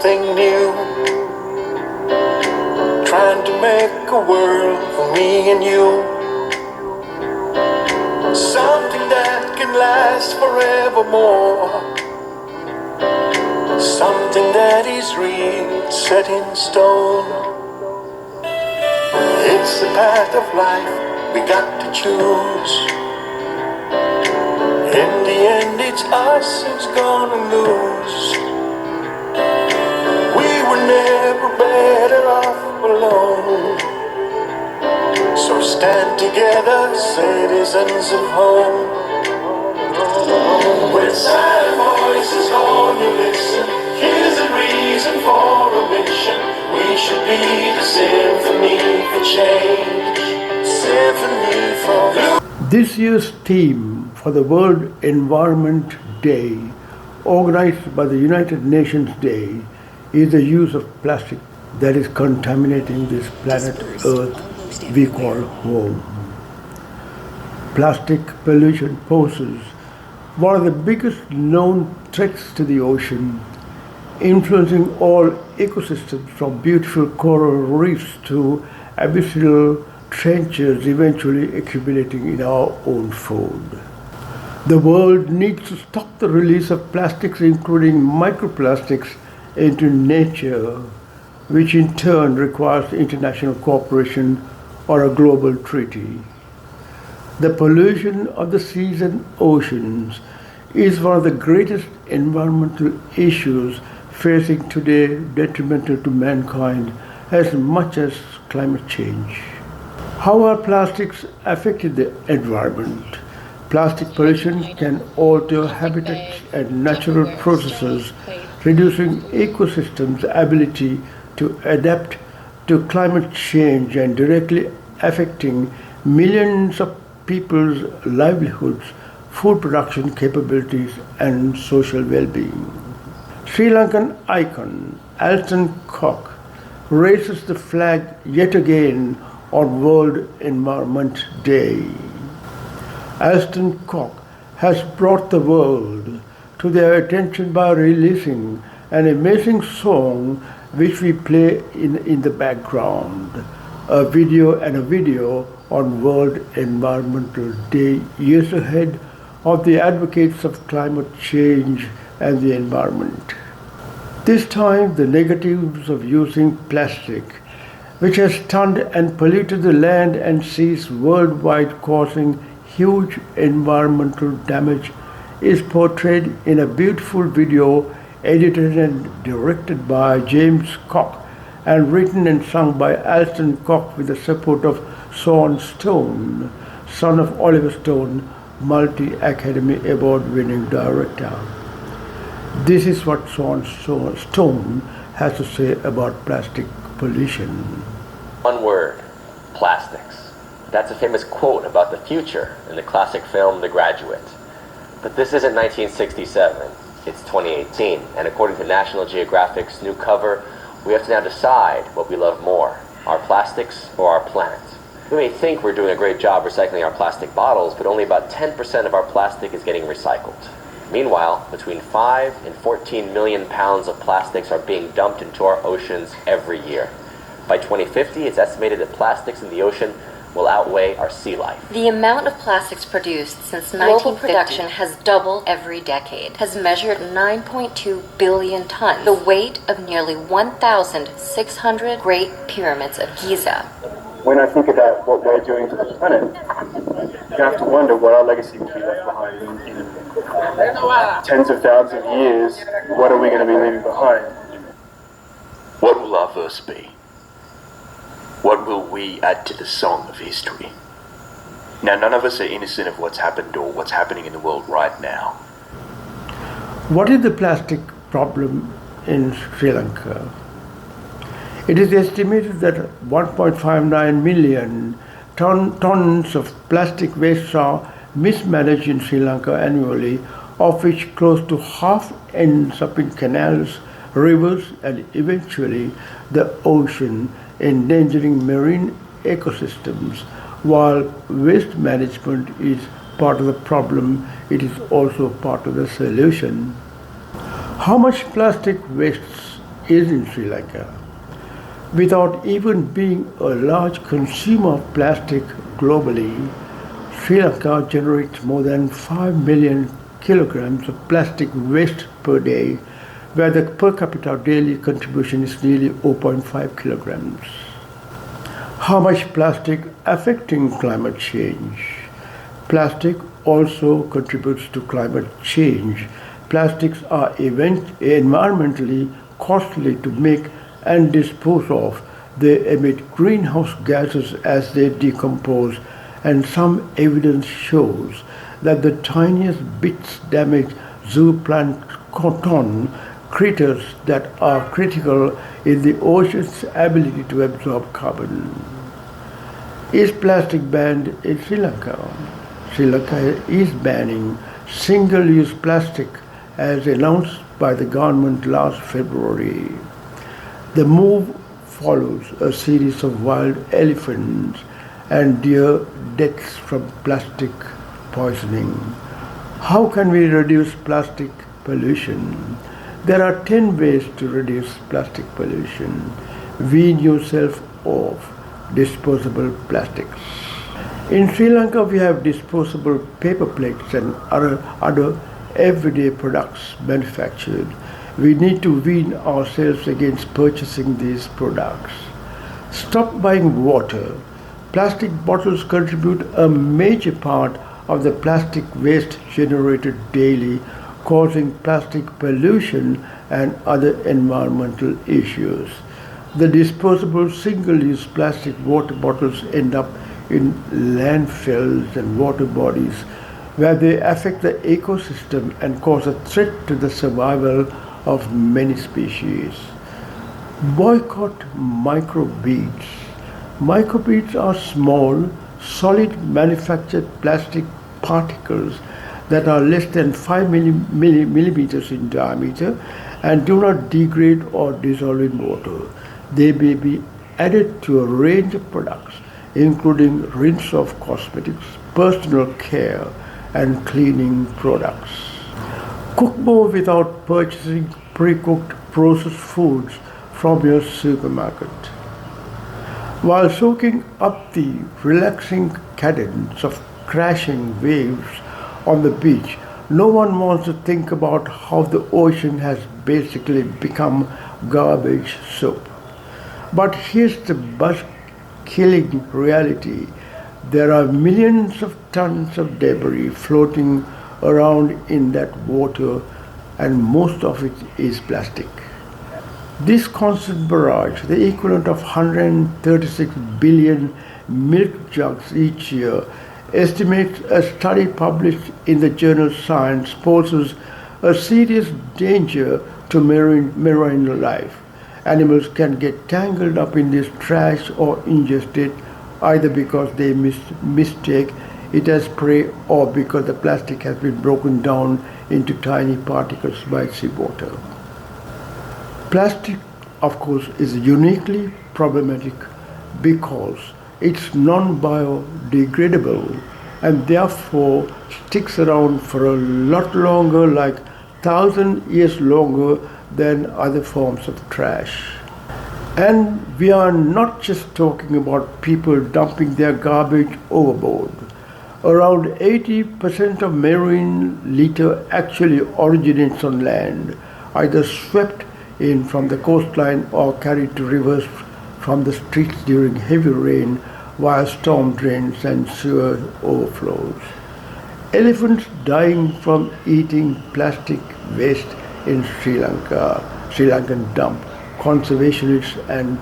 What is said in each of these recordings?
something new, trying to make a world for me and you, something that can last forevermore, something that is real, set in stone. It's the path of life we got to choose. In the end it's us who's gonna lose. We were never better off alone. So stand together, citizens of home. When silent voices call you listen, here's a reason for a mission. We should be the symphony for change. Symphony for... This year's theme for the World Environment Day, organized by the United Nations Day, is the use of plastic that is contaminating this planet Earth we call home. Plastic pollution poses one of the biggest known threats to the ocean, influencing all ecosystems from beautiful coral reefs to abyssal trenches, eventually accumulating in our own food. The world needs to stop the release of plastics, including microplastics, into nature, which in turn requires international cooperation or a global treaty. The pollution of the seas and oceans is one of the greatest environmental issues facing today, detrimental to mankind as much as climate change. How are plastics affecting the environment? Plastic pollution can alter habitats and natural processes, reducing ecosystems' ability to adapt to climate change and directly affecting millions of people's livelihoods, food production capabilities, and social well-being. Sri Lankan icon Alston Cock raises the flag yet again on World Environment Day. Alston Cock has brought the world to their attention by releasing an amazing song which we play in the background, a video on World Environmental Day, years ahead of the advocates of climate change and the environment. This time, the negatives of using plastic, which has stunned and polluted the land and seas worldwide, causing huge environmental damage, is portrayed in a beautiful video edited and directed by James Cock and written and sung by Alston Cock with the support of Sean Stone, son of Oliver Stone, multi-Academy Award-winning director. This is what Sean Stone has to say about plastic pollution. One word, plastics. That's a famous quote about the future in the classic film The Graduate. But this isn't 1967, it's 2018, and according to National Geographic's new cover, we have to now decide what we love more, our plastics or our planet. We may think we're doing a great job recycling our plastic bottles, but only about 10% of our plastic is getting recycled. Meanwhile, between 5 and 14 million pounds of plastics are being dumped into our oceans every year. By 2050, it's estimated that plastics in the ocean will outweigh our sea life. The amount of plastics produced since 1950 global production has doubled every decade, has measured 9.2 billion tons, the weight of nearly 1,600 Great Pyramids of Giza. When I think about what we're doing to the planet, you have to wonder what our legacy will be left behind in tens of thousands of years. What are we going to be leaving behind? What will our verse be? What will we add to the song of history? Now, none of us are innocent of what's happened or what's happening in the world right now. What is the plastic problem in Sri Lanka? It is estimated that 1.59 million tons of plastic waste are mismanaged in Sri Lanka annually, of which close to half ends up in canals, rivers, and eventually the ocean, endangering marine ecosystems. While waste management is part of the problem, it is also part of the solution. How much plastic waste is in Sri Lanka. Without even being a large consumer of plastic globally, Sri Lanka generates more than 5 million kilograms of plastic waste per day, where the per capita daily contribution is nearly 0.5 kilograms. How much plastic affecting climate change? Plastic also contributes to climate change. Plastics are environmentally costly to make and dispose of. They emit greenhouse gases as they decompose, and some evidence shows that the tiniest bits damage zooplankton, critters that are critical in the ocean's ability to absorb carbon. Is plastic banned in Sri Lanka? Sri Lanka is banning single-use plastic as announced by the government last February. The move follows a series of wild elephants and deer deaths from plastic poisoning. How can we reduce plastic pollution? There are 10 ways to reduce plastic pollution. Wean yourself off disposable plastics. In Sri Lanka, we have disposable paper plates and other everyday products manufactured. We need to wean ourselves against purchasing these products. Stop buying water. Plastic bottles contribute a major part of the plastic waste generated daily, causing plastic pollution and other environmental issues. The disposable single-use plastic water bottles end up in landfills and water bodies where they affect the ecosystem and cause a threat to the survival of many species. Boycott microbeads. Microbeads are small, solid manufactured plastic particles that are less than 5 millimeters in diameter and do not degrade or dissolve in water. They may be added to a range of products, including rinse of cosmetics, personal care, and cleaning products. Cook more without purchasing pre-cooked processed foods from your supermarket. While soaking up the relaxing cadence of crashing waves on the beach, no one wants to think about how the ocean has basically become garbage soup. But here's the buzz-killing reality. There are millions of tons of debris floating around in that water, and most of it is plastic. This constant barrage, the equivalent of 136 billion milk jugs each year, estimates a study published in the journal Science poses a serious danger to marine life. Animals can get tangled up in this trash or ingest it, either because they mistake it as prey or because the plastic has been broken down into tiny particles by seawater. Plastic, of course, is uniquely problematic because it's non-biodegradable and therefore sticks around for a lot longer, like 1,000 years longer than other forms of trash. And we are not just talking about people dumping their garbage overboard. Around 80% of marine litter actually originates on land, either swept in from the coastline or carried to rivers from the streets during heavy rain via storm drains and sewer overflows. Elephants dying from eating plastic waste in Sri Lanka, Sri Lankan dump. Conservationists and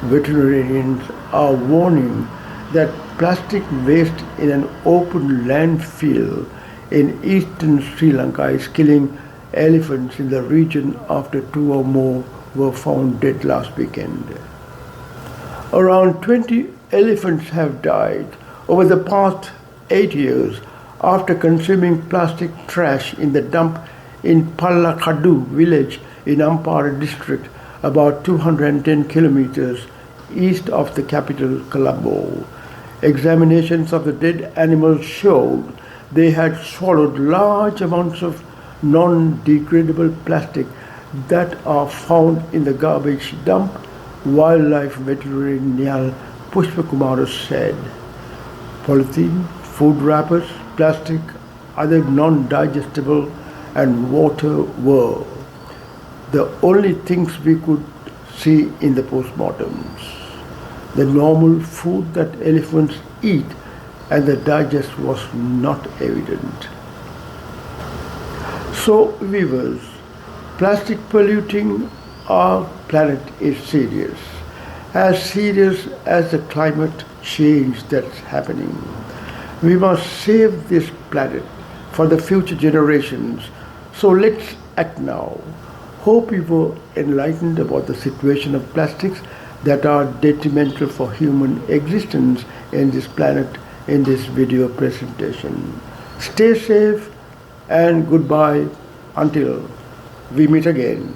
veterinarians are warning that plastic waste in an open landfill in eastern Sri Lanka is killing elephants in the region after 2 or more were found dead last weekend. Around 20 elephants have died over the past 8 years after consuming plastic trash in the dump in Pallakadu village in Ampara district, about 210 kilometers east of the capital Colombo. Examinations of the dead animals showed they had swallowed large amounts of non-degradable plastic that are found in the garbage dump, wildlife veterinarian Nyal Pushpakumar said. Polythene, food wrappers, plastic, other non-digestible and water were the only things we could see in the postmortems. The normal food that elephants eat and the digest was not evident. So, viewers, plastic polluting our planet is serious as the climate change that's happening. We must save this planet for the future generations. So let's act now. Hope you were enlightened about the situation of plastics that are detrimental for human existence in this planet in this video presentation. Stay safe and goodbye until we meet again.